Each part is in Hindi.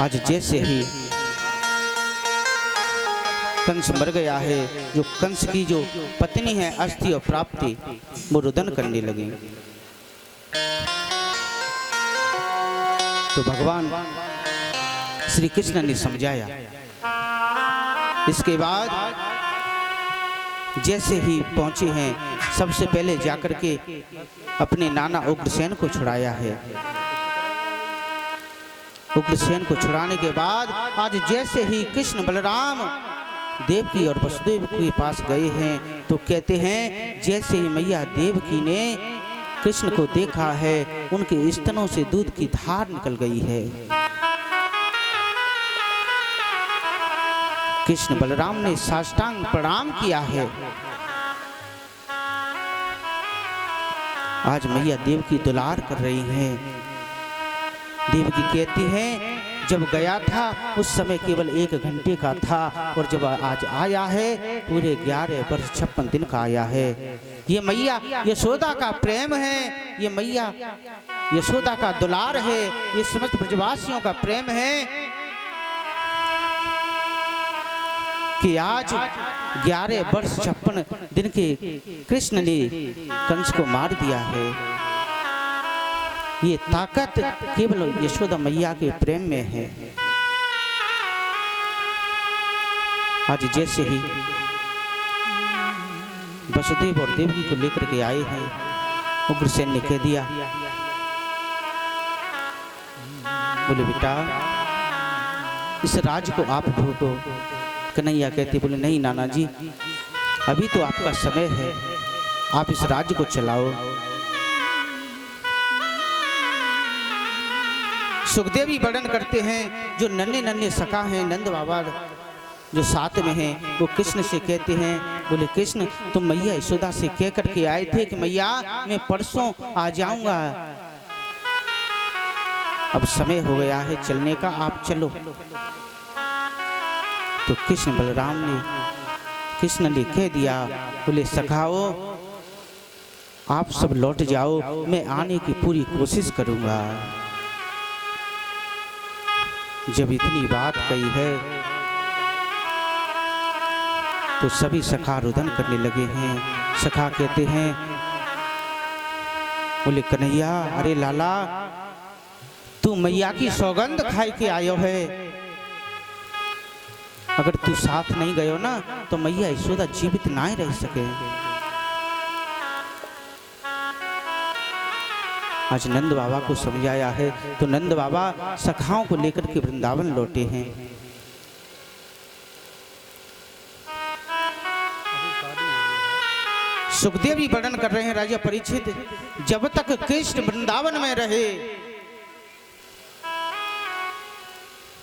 आज जैसे ही कंस मर गया है, जो कंस की जो पत्नी है अस्थि और प्राप्ति, वो रुदन करने लगी। तो भगवान श्री कृष्ण ने समझाया। इसके बाद जैसे ही पहुंचे हैं, सबसे पहले जाकर के अपने नाना उग्रसेन को छुड़ाया है। उग्रसेन को छुड़ाने के बाद आज जैसे ही कृष्ण बलराम देवकी और वसुदेव के पास गए हैं, तो कहते हैं जैसे ही मैया देवकी ने कृष्ण को देखा है, उनके स्तनों से दूध की धार निकल गई है। कृष्ण बलराम ने साष्टांग प्रणाम किया है। आज मैया देवकी दुलार कर रही हैं। देवकी कहती हैं जब गया था उस समय केवल 1 घंटे का था, और जब आज आया है पूरे 11 वर्ष 56 दिन का आया है। ये मैया यशोदा का प्रेम है, ये मैया यशोदा का दुलार है, ये समस्त ब्रजवासियों का प्रेम है कि आज 11 वर्ष 56 दिन के कृष्ण ने कंस को मार दिया है। ये ताकत केवल यशोदा मैया के प्रेम में है। आज जैसे ही वसुदेव और देवकी को लेकर के आए हैं, उग्रसेन ने कह दिया, बोले बेटा इस राज्य को आप भोगो। कन्हैया कहते बोले नहीं नाना जी, अभी तो आपका समय है, आप इस राज्य को चलाओ। सुखदेवी वर्णन करते हैं जो नन्हे नन्हे सखा हैं नंद बाबा जो साथ में हैं, वो कृष्ण से कहते हैं, बोले कृष्ण तुम मैया यशोदा से कह करके आए थे कि मैया मैं परसों आ जाऊंगा, अब समय हो गया है चलने का, आप चलो। तो कृष्ण ने कह दिया, बोले सखाओ आप सब लौट जाओ, मैं आने की पूरी कोशिश करूंगा। जब इतनी बात कही है तो सभी सखा रुदन करने लगे हैं। सखा कहते हैं, बोले कन्हैया अरे लाला तू मैया की सौगंध खाई के आयो है, अगर तू साथ नहीं गयो ना तो मैया यशोदा जीवित ना ही रह सके। आज नंद बाबा को समझाया है तो नंद बाबा सखाओं को लेकर के वृंदावन लौटे हैं। सुखदेव जी वर्णन कर रहे हैं, राजा परीक्षित जब तक कृष्ण वृंदावन में रहे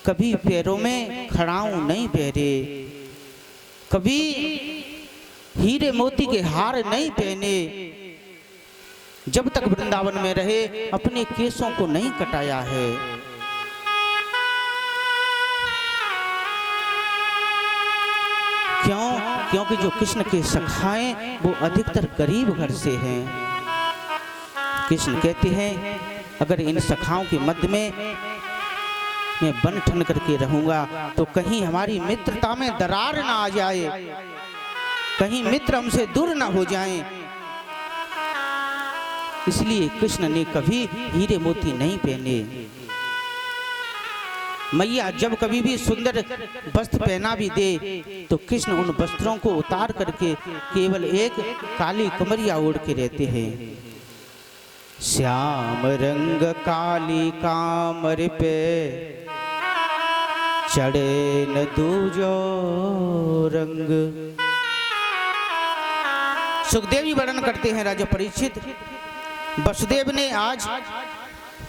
कभी पैरों में खड़ाऊ नहीं पहने, कभी हीरे मोती के हार नहीं पहने, जब तक वृंदावन में रहे अपने केसों को नहीं कटाया है। क्यों? क्योंकि जो कृष्ण के सखाएं वो अधिकतर गरीब घर से हैं। कृष्ण कहते हैं अगर इन सखाओं के मध्य में मैं बन ठन करके रहूंगा तो कहीं हमारी मित्रता में दरार ना आ जाए, कहीं मित्र हमसे दूर ना हो जाएं। इसलिए कृष्ण ने कभी हीरे मोती नहीं पहने। मैया जब कभी भी सुंदर वस्त्र पहना भी दे तो कृष्ण उन वस्त्रों को उतार करके केवल एक काली कमरिया ओढ़ के रहते हैं। श्याम रंग काली कामर पे चढ़े न दूजो रंग। सुखदेव जी वर्णन करते हैं, राजा परीक्षित वसुदेव ने आज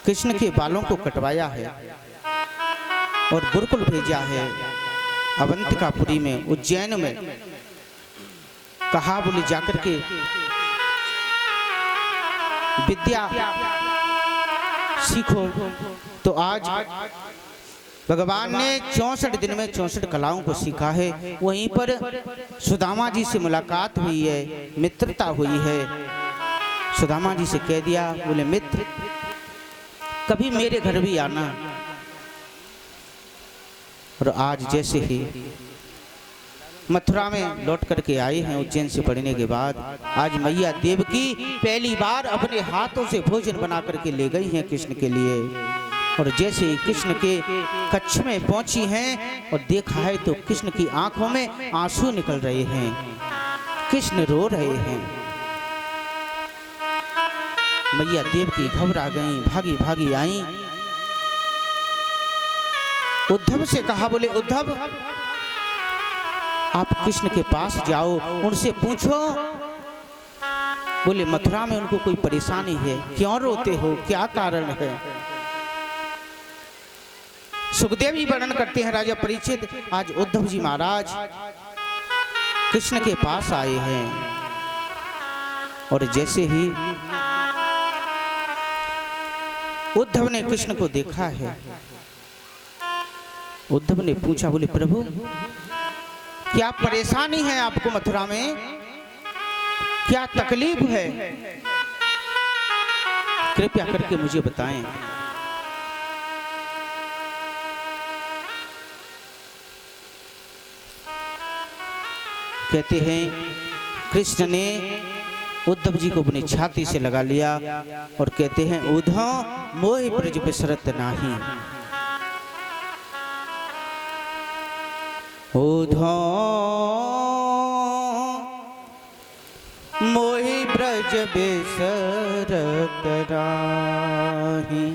कृष्ण के बालों को कटवाया है और गुरुकुल भेजा है अवंतिकापुरी में, उज्जैन में। कहा बोले जाकर के विद्या सीखो। तो आज भगवान ने 64 दिन में 64 कलाओं को सीखा है। वहीं पर सुदामा जी से मुलाकात हुई है, मित्रता हुई है। सुदामा जी से कह दिया, बोले मित्र कभी मेरे घर भी आना, और आज जैसे ही मथुरा में लौट करके आए हैं उज्जैन से पढ़ने के बाद, आज मैया देवकी पहली बार अपने हाथों से भोजन बना करके ले गई हैं कृष्ण के लिए। और जैसे ही कृष्ण के कक्ष में पहुंची हैं और देखा है तो कृष्ण की आंखों में आंसू निकल रहे हैं, कृष्ण रो रहे हैं। मैया देवकी घबरा गई, भागी भागी आई, उद्धव से कहा, बोले उद्धव आप कृष्ण के पास जाओ, उनसे पूछो, बोले मथुरा में उनको कोई परेशानी है, क्यों रोते हो, क्या कारण है। सुखदेव जी वर्णन करते हैं, राजा परीक्षित आज उद्धव जी महाराज कृष्ण के पास आए हैं और जैसे ही उद्धव ने कृष्ण को देखा है, उद्धव ने पूछा, बोले प्रभु क्या परेशानी है आपको, मथुरा में क्या तकलीफ है, कृपया करके मुझे बताएं। कहते हैं कृष्ण ने उद्धव जी को अपनी छाती से लगा लिया और कहते हैं उद्धव मोहि ब्रज बिसरत नाही, उद्धव मोहि ब्रज बिसरत नाही।